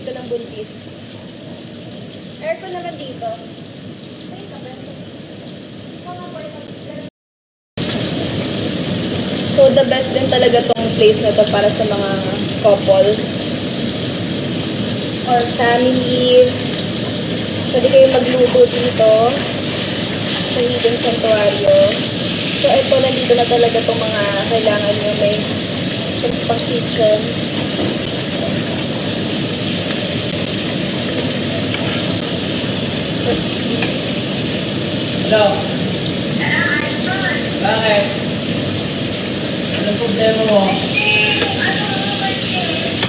ka lang buntis. Aircon naman dito. So, the best din talaga tong place na to para sa mga couple or family. Pwede kayo magluto dito sa Hidden Santuario. So, ito, nandito na talaga tong mga kailangan nyo. May pang kitchen. Let's see. Hello? Bakit? Anong problema mo?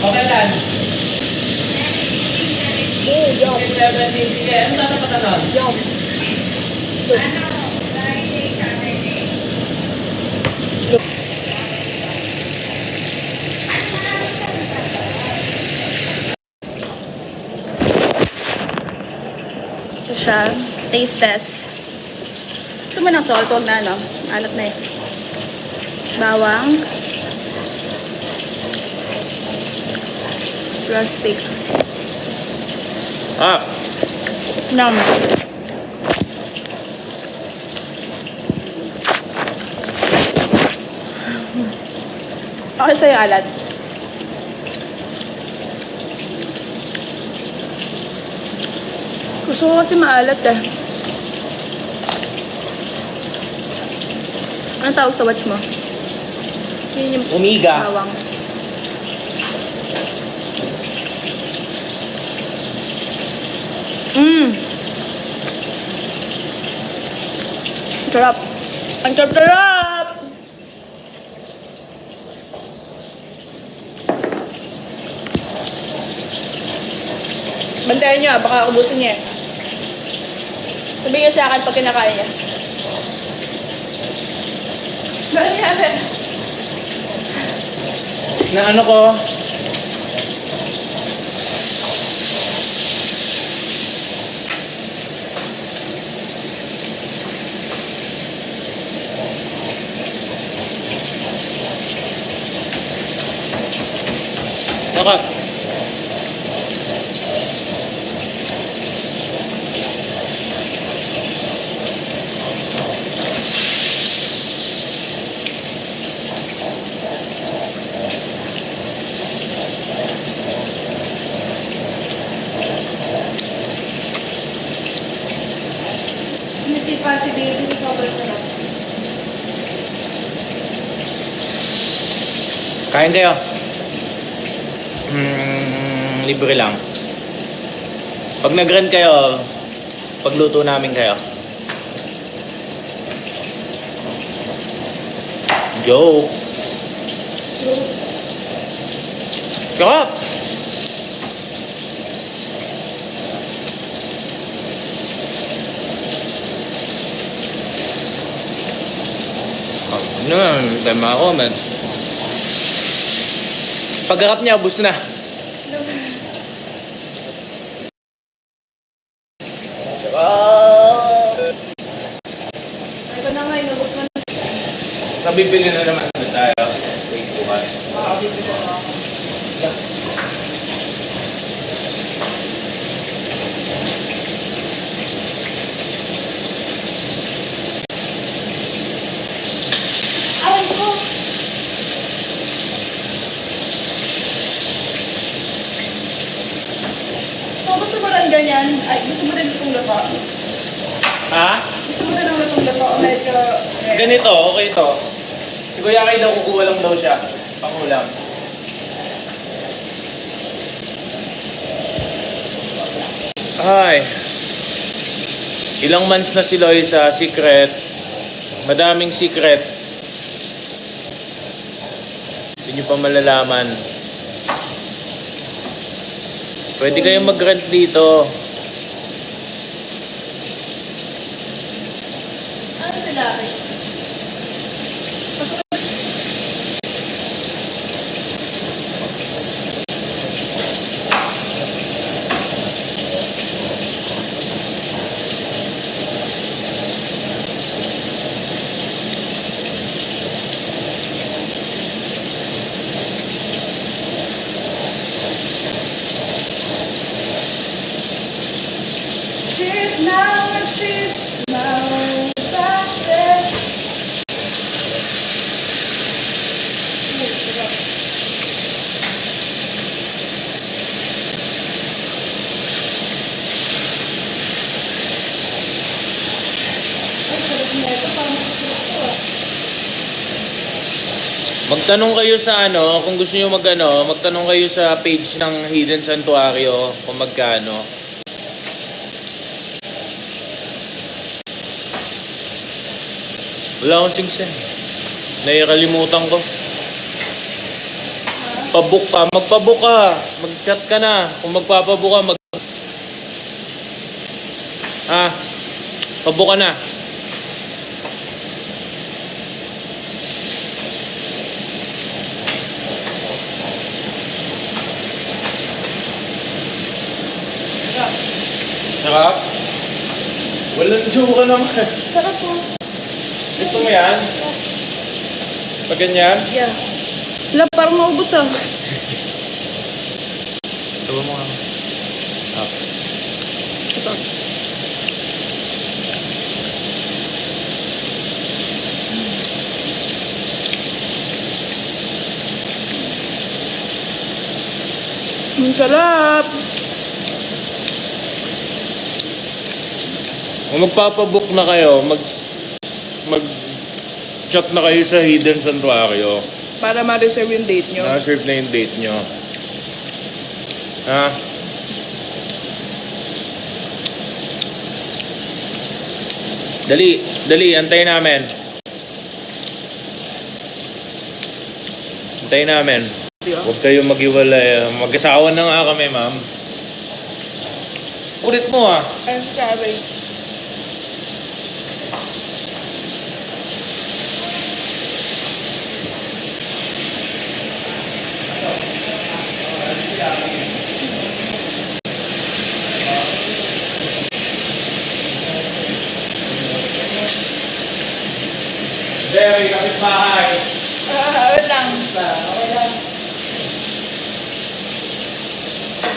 Okay lang. Yum. 17, sige. Ano sana patanong? Yum. Ito siya. Taste test. Gusto mo ng salt? Huwag na, no? Alat na eh. Bawang. Plastic. Ah. Nam. Okay sa'yo, alat. Gusto ko kasi maalat eh. Anong tawag sa watch mo? Yun yung Omega. bawang. Sarap. Ang sarap! Bantayan niyo, baka ubusin niya. Sabihin niyo sa akin pag kinakain niya. Ganyan. Na ano ko? Okay. Sinisipa si baby sa sobrang sarap. Kain kayo. Libre lang. Pag nag-rent kayo, pagluto namin kayo. Joke. Sarap. Ano yan? Tema ako, man. Pagharap niya, ubus na. Ito na nga, inubos mo na. Nabibili na naman tayo. Wait, bukas. Makakabibig ko na ako. Aray ko! So, gusto mo lang ganyan? Ay, gusto mo rin itong luto? Ha? Gusto mo rin ang lutong luto? Medyo... Ganito, okay to. Si Kuya Kay daw kukuha lang daw siya. Pangulam. Ay. Ilang months na si Loy sa secret. Madaming secret. Hindi nyo pa malalaman. Pwede kayong mag-rent dito. Ano sila? Now it is now success. Magtanong kayo sa ano, kung gusto niyo magtanong kayo sa page ng Hidden Santuario kung magkano. Wala akong chingsen. Nakalimutan ko. Pabook ka, magpabook ka. Mag-chat ka na. Kung magpapabook ka, pabook ka na. Sarap? Walang joke ka naman. Sarap po. Gusto mo yan? Pag ganyan? Yeah. Wala, parang maubos ah. Sabi mo nga. Ito. Ang sarap. Kung magpapabook na kayo, mag-chat na kayo sa Hidden Santuario. Para ma-reserve yung date nyo. Na-serve na yung date nyo. Ha? Dali, antayin namin. Antayin namin. Huwag kayong mag-iwalay. Mag-asawa na nga kami, ma'am. Kulit mo ah. Ayun, sabi. Very kapitbahay. Wait lang. Okay lang.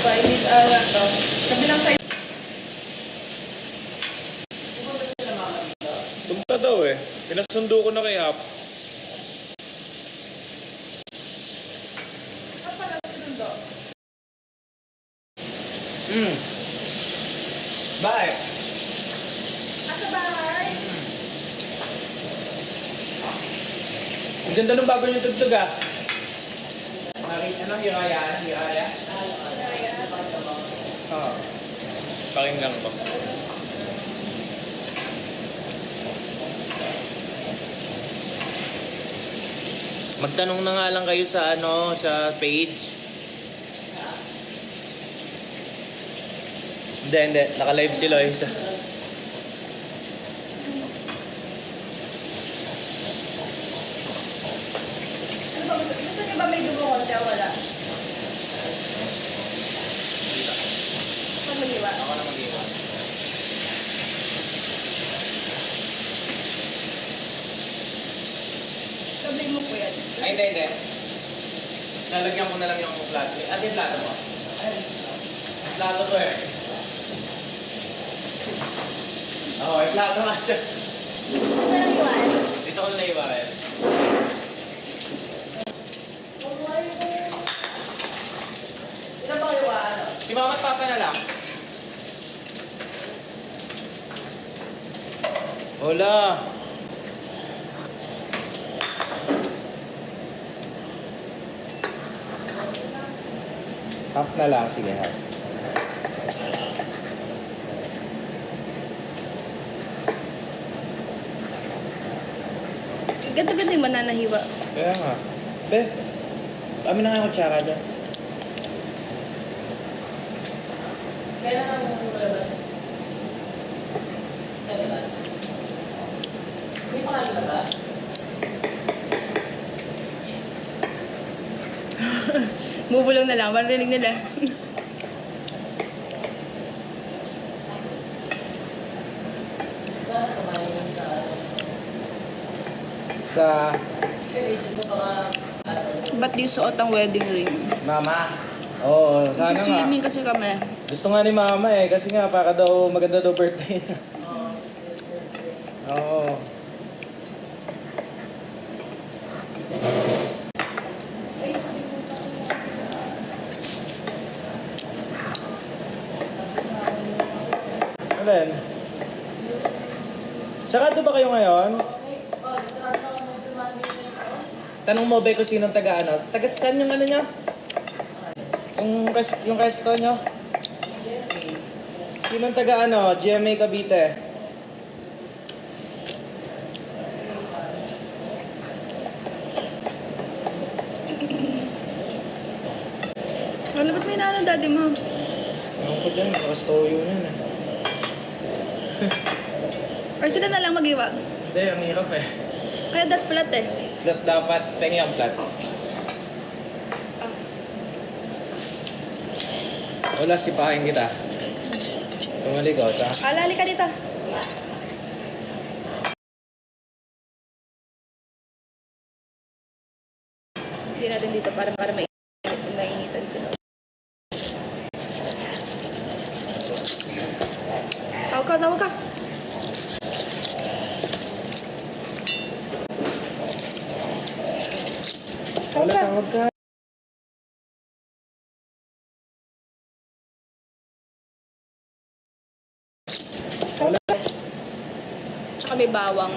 Painit to. Kabilang side. Punta daw eh. Pinasundo ko na kay Hap. Saan pala sinundo? Bye. Sa bahay? Ang ganda nung bago yung tugtog ah. Ano, hiraya? Hiraya? Oo. Pakinggan ko. Magtanong na nga lang kayo sa sa page. Hindi. Naka-live si Loisa. Ano ba gusto? Gusto niyo ba may dugo konti o wala? Saan mag-iwa? Ako na mag-iwan. Sabi mo po yan. Ay, hindi. Lalagyan ko na lang yung plato. Ate, yung plato mo? Plato to eh. Oo, yung plato nga siya. Saan ang iwaan? Dito ko na naiwain. Saan ba iwaan? Si Mama at Papa na lang. Hola. Half na lang, sige half. Ganda-ganda yung mananahiwa. Kaya nga. Be, kami na nga yung kutsara dyan. Kailan ang lumabas? Kalabas? Hindi pa nga lumabas? Bubulong na lang, marinig nila. Sana kumain mo sa... Sa Seriously ko baka... Ba't di suot ang wedding ring? Mama. Oo, sana nga. Kasi swimming kasi kami. Gusto nga ni mama eh, kasi nga para daw maganda daw birthday niya. Oo. Alin? Sarado ba kayo ngayon? Tanong mo ba kung sinong taga ano? Taga saan yung ano nyo? Yung resto nyo? Sinong taga ano? GMA Cavite. Wala, ba't may naano daddy mo? Ewan ko dyan, nakastoyo yun eh. Or sila na lang mag-iwa? Hindi, ang hirap eh. Kaya that flat eh. Dapat pengi ang plat. Wala, sipahin kita. Tumalikot ha? Alali ka dito. Hindi natin dito para mainitan sila. Tawag ka, tawag ka. Wala, tawag ka. Tsaka may bawang.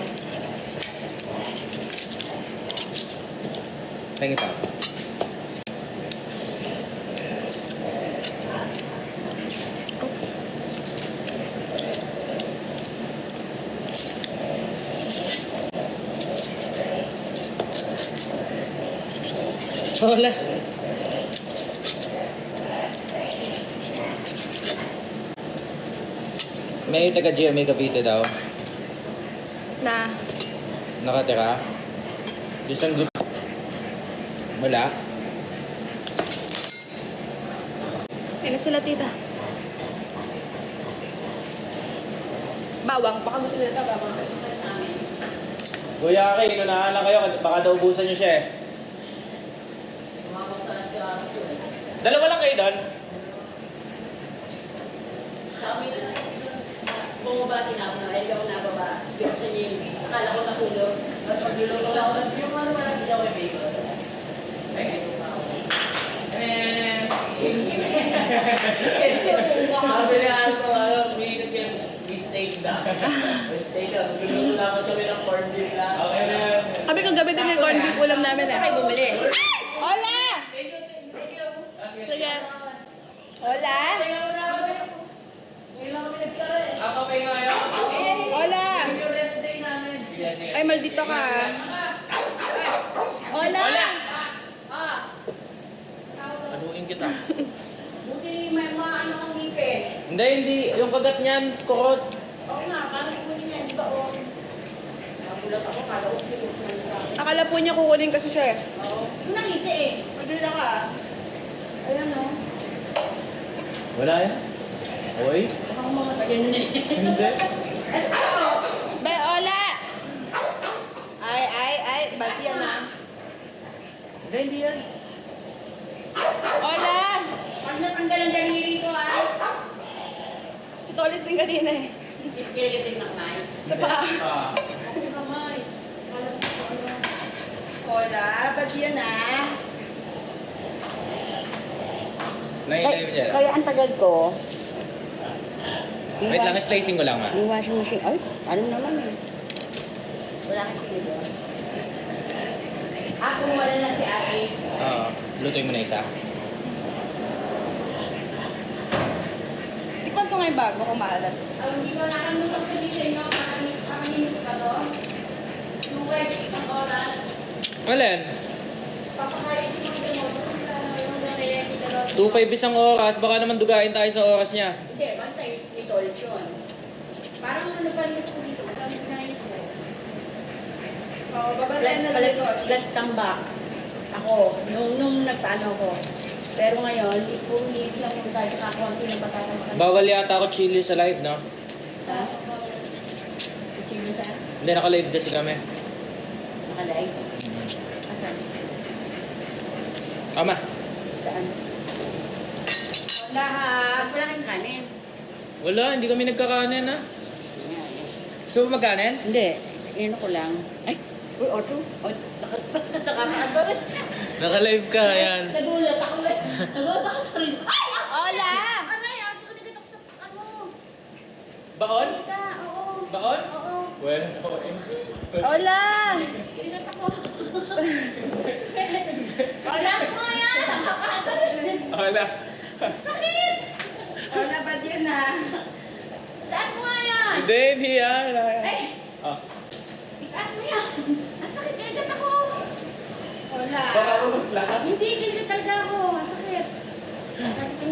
Pengi pa. Wala. May taga GMA Cavite daw. Na, Nakatira. Isang group. Wala. ayun sila tita. Bawang, baka gusto nila bawang. Kuya Aki, inunahan lang kayo. Baka daw ubusan nyo siya eh. Dalawa lang kayo doon? Bumaba sinabi na, ayaw na baba. Binuksan niya yung base. Akala ko natulog. Tapos pag nilulong ako, yung ano wala, hindi ako may bacon. Ay, ito pa ako. Sabi niya ako, umiinip yung steak na. Steak na. Nilulong lang kami ng corned beef lang. Okay na yan. Kami kagabi din yung corned beef ulam namin eh. Saan kayo bumili? Hola! Thank you. Sige. Hola! Teka mo na ako. Ngayon lang kami nagsara eh. Ako may ngayon. Hola! Yung rest day namin. Ay, maldito ka. Hola! Panuin kita. Buti may mga ano ang ngipin. Hindi. Yung kagat niyan, kurot. Oo nga, parang kunin niya. Di ba o? Nagulat ako, kala ko pinupunan ka. Akala po niya kukunin kasi siya eh. Oo. Hindi ko nakita eh. Maldito ka. Ayan o. Wala yan. Oy. Baka ko mamatayan na eh. Hindi. Be, hola! Ay, ba't yan ah? Hindi yan. Hola! Pag natanggal ang daliri ko ah. Si Tolis din kanina eh. Iskeletin ng knife. Sa paa. Ako kamay. Kala ko ano. Hola, ba't yan ah? Nainip niya. Kaya ang tagal ko. Wait lang, slicing ko lang ma. Yung washing machine. Ay, ano naman eh. Wala kang tinidor. Kung wala lang si ate. Oo. Lutuin mo na isa. Tikman ko nga yung bago kung maalat. Hindi ko nakalimutan ko dito yung kakaminis ka doon. Yung web, isang oras. Alin? Papakain ko yung demo. Sa yung nare-ready ka doon. 2.5 isang oras. Baka naman dugain tayo sa oras niya. Hindi, bantay ni Tolch yun. Parang ano ba yung ko dito? Parang pinahin ko. Oo, babantayan na lang ito. Plus tambak. Ako, nung nagpaano ko. Pero ngayon, puro liis lang yung tayo. Kakakunti ng patata. Bawal yata ako chili sa live, no? Ha? Chili sa? Hindi, naka-live kasi kami. Nakalive? Asan? Tama. Saan? Lahat. Wala kang kanin. Wala, hindi kami nagkakanin ha. So, magkanin? Hindi. Ino ko lang. Ay! Uy, Otto. Nakakaasa rin. Naka-live ka, ayan. Nagulat ako rin. Nagulat ako sa rin. Ay! Hola! Aray! Ako nagkita ko sa ano. Baon? Sika, oo. Baon? Oo. Well, Hola! Sinat ako. Wala mo yan! Nakakaasa rin. Wala. Sakit! Hola ba yun ha? Taas mo nga yan! Hindi, hindi yan. Ay! Ah. Itaas mo yan! Ang sakit! Ganyan ako! Hola! Baka umutla. Hindi, ganyan talaga ako. Ang sakit.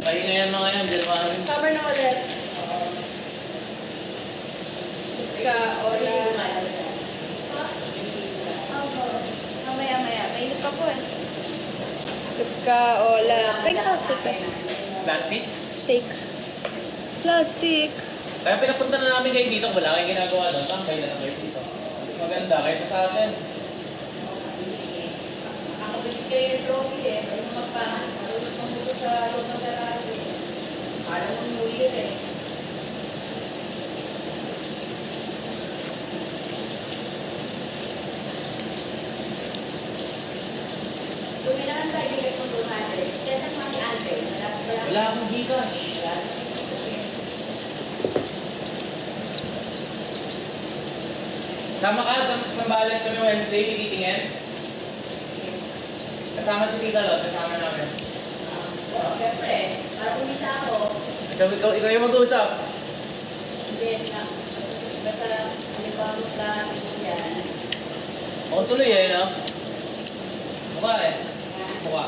Ay, ngayon mga yan, dyan mga Summer na ulit. Ka, hola. Mamaya. Mainit pa po eh. Ka, hola. Pwede ka steak ba? plastic. Steak. Plastic. Kaya pinapunta na namin kayo dito, wala kayong ginagawa doon. Tambay na lang kayo dito. Maganda, kaysa sa atin. Nakakabit kayo yung trophy eh. Ano magpahan? Marunong mamuto sa loob ng garage. Alam mo New Year eh. Suminaan tayo yung ikundo natin. Kaya sa mga ante, Wala akong Gcash. Sama ka sa Sambales kami Wednesday, titingin. Kasama si Tita Lot, kasama namin. siyempre, para kumita ako, Ikaw yung mag-uusap. hindi na. Basta, halimbawa lang yan. O tuloy eh, no? Mukha eh. Mukha.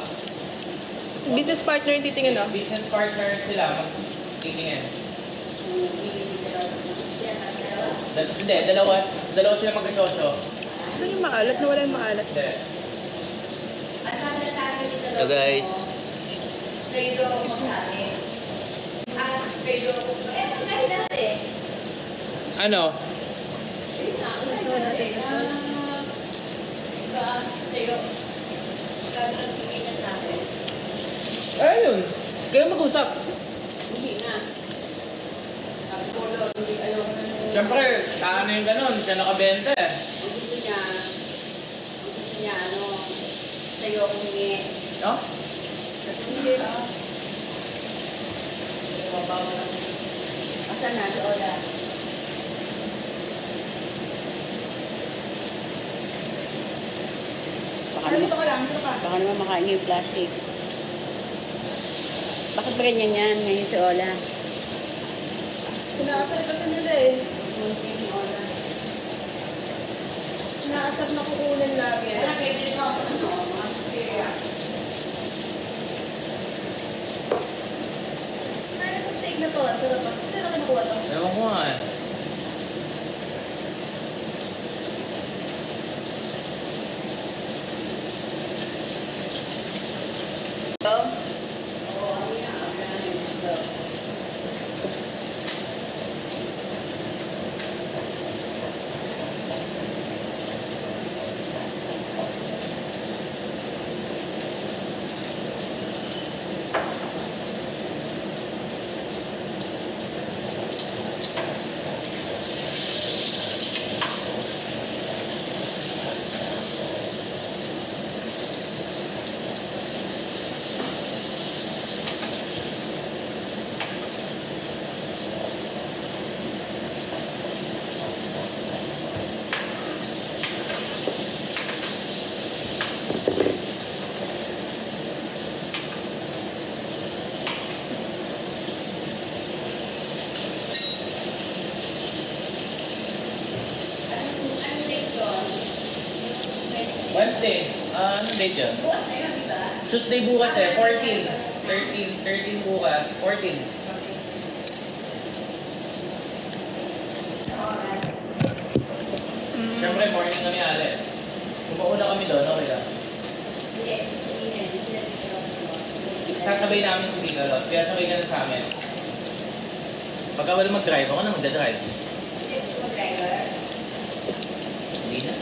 Business partner yung titingin oh. Business partner sila, mag-titingin. Hindi, dalawa sila mag-asosyo. Saan yung makalat? Nawala yung makalat. Hindi. At sabi sa akin dito, So guys, kayo ako sa akin. At kayo ako sa akin. Kahit dati. ano? Sasawa natin sa salt. Kayo. Sabi ng tingin niya sa akin. Ayun, kayo mag-usap. Hindi na. Sabi ko, Lord, hindi kayo. Siyempre, ano yung ganun, siya nakabenta eh. Ang gusto niya, ano, sa'yo ako hingi. No? Hindi ka. Asan na si Ola? Dito ka lang, dito ka. Baka naman makain yung plastic. Bakit ba ganyan yan ngayon si Ola? Sinakasar kasi nila eh. Sinakasar na kukunan lagi eh. Wala kayo din ako ano, mga bacteria. Sinakasar sa steak na to. Ang sarap pa. Hindi na kinukuha to. Ewan ko nga eh. Ito. Oo, ano yan? Ano yan? Ito. Ano date doon? Wednesday, ano date yun? Bukas na yun, di ba? Tuesday bukas eh, 14. 13 bukas, 14. Siyempre, morning kami alis. Kung mauna kami doon, okay lang. Hindi, hindi. Sasabay namin si Tita Lot, kaya sabay ka na sa amin. Pagka wala mag-drive, ako na magdadrive. Hindi, gusto mo driver? Hindi na.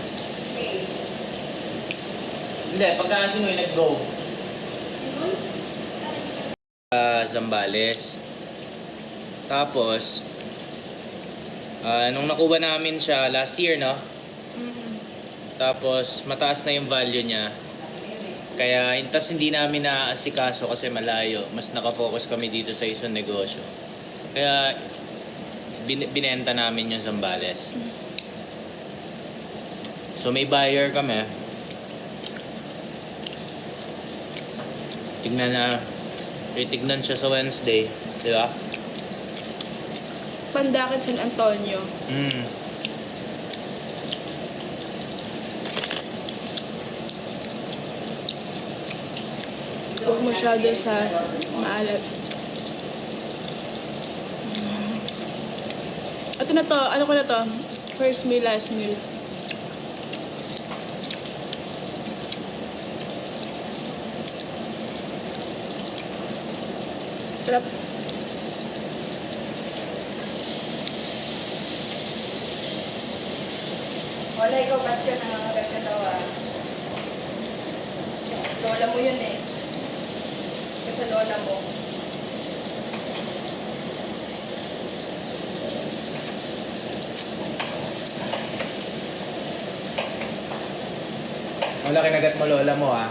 Okay. Hindi, pagka si Noy nag-go. sa Zambales. Tapos, nung nakuha namin siya last year, no? Tapos, mataas na yung value niya. Kaya, tas hindi namin naaasikaso kasi malayo. Mas nakafocus kami dito sa isang negosyo. Kaya, binenta namin yung Zambales. So, may buyer kami. Titignan siya sa Wednesday. Di ba? Pandakit San Antonio. Huwag masyado sa maalat. Ito na to. Ano ko na to? First meal, last meal. Sarap. Wala, ikaw ba't ka nangangagat ka daw ah? Lola mo yun eh. Kasi lola mo. Wala kinagat mo lola mo, ha?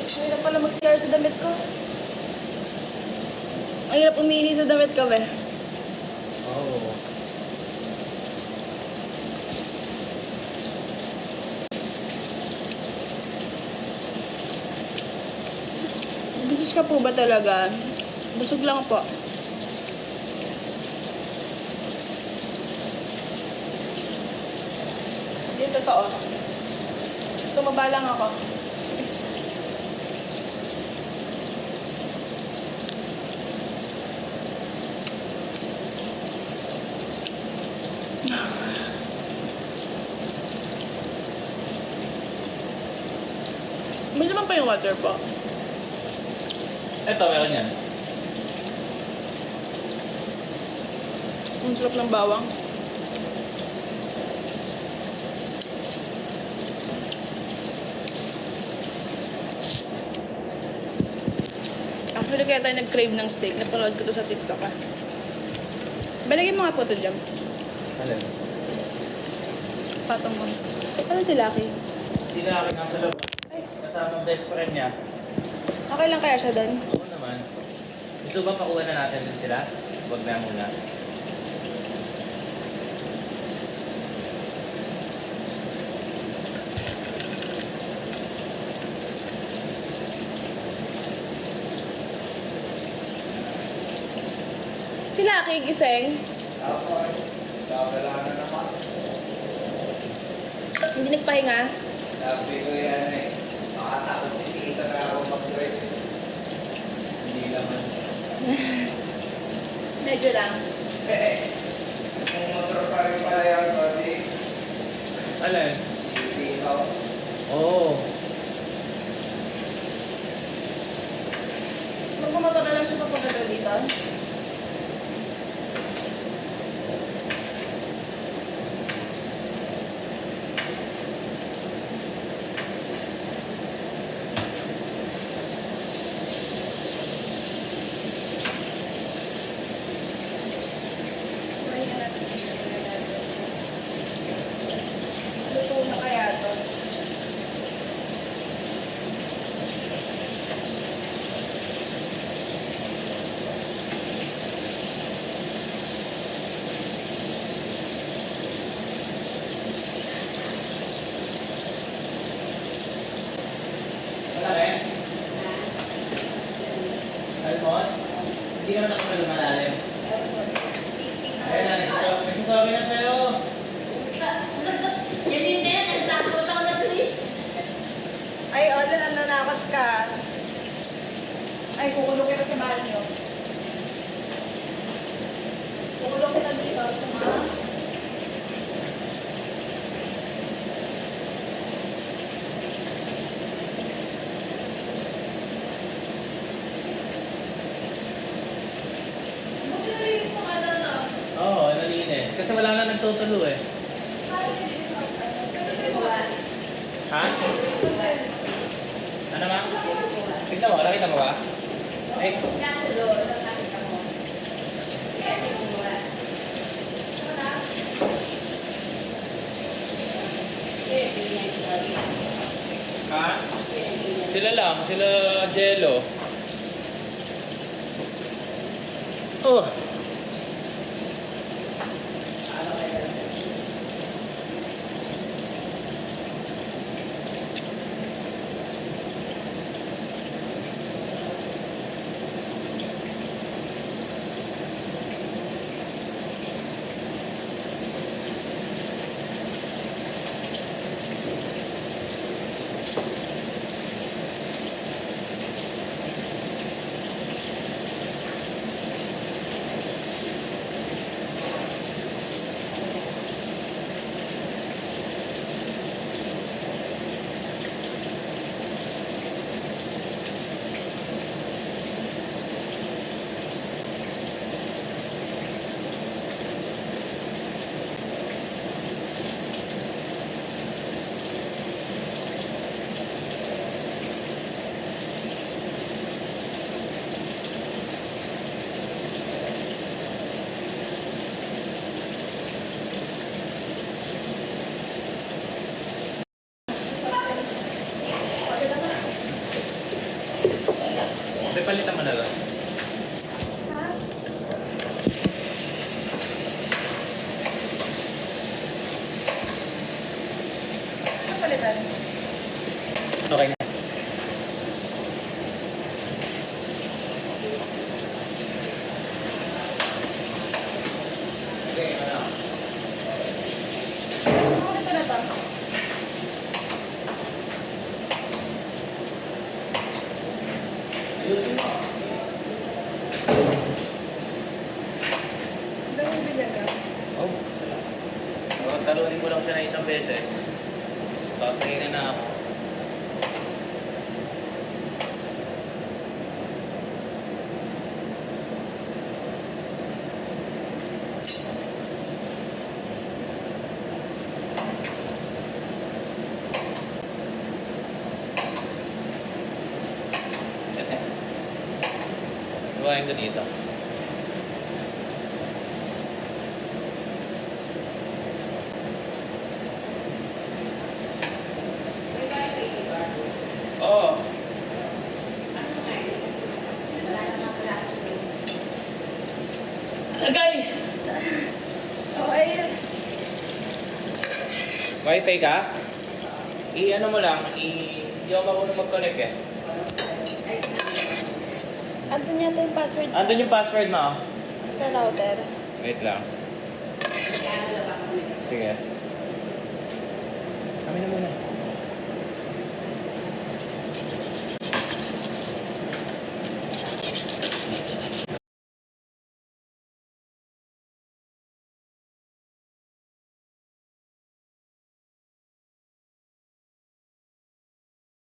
Ang hirap pala mag-CR sa damit ko. Ang hirap umihi sa damit ko, be. Oo. Bilis ka po ba talaga? Busog lang po. Hindi yung totoo. Tumaba lang ako. May naman pa yung water po. Eto, meron yan. Ang sarap ng bawang. Actually, kaya tayo nag-crave ng steak. Napanood ko to sa TikTok, ah. Balagay mo nga po to dyan. Alin? Patong mo. Ano si Lucky? Sila akin nasa labas. Kasama best friend niya. Okay lang kaya siya doon? Oo naman. Gusto ba pakuha na natin din sila? Huwag na muna. Si Lucky, gising. Kailangan naman. Hindi nagpahinga. Sabi ko yan eh. Makatakot si tita na ako mag-drive. Hindi naman. Medyo lang. Kung motor pa rin pala yan, pati Alin? hindi ikaw. Oo. Magpumotor na lang siya papunta daw dito. Luto na kaya to. Hindi ka naman ako malalim. Ayun na, nagsasabi na sa'yo. Yan yun na yan. Nagtakot ako na tulis. Ay, Ola, nananakot ka. Ay, kukulong kita sa banyo. Kukulong kita dito sa mga... Buti nalinis mo ka na, no? Oo, nalinis. Kasi wala na nagtutulo eh. Ha? Ano ma? Tignan mo, nakita mo ba? Ay, ha? Sila lang, sila Jello. Oh. May palitan mo na lang. Ano palitan? Okay na. Okay, ano? Ano ito na to? Ayusin mo. Ang dami bilaga. Oh. Talunin mo lang siya na isang beses. Papahinga na ako. Iwain ko dito. Oo. Agay! Okay. Wi-Fi ka? I-ano mo lang, hindi ako marunong mag-connect eh. Andun yata yung password sa, Andun yung password mo. sa router. Wait lang. Sige.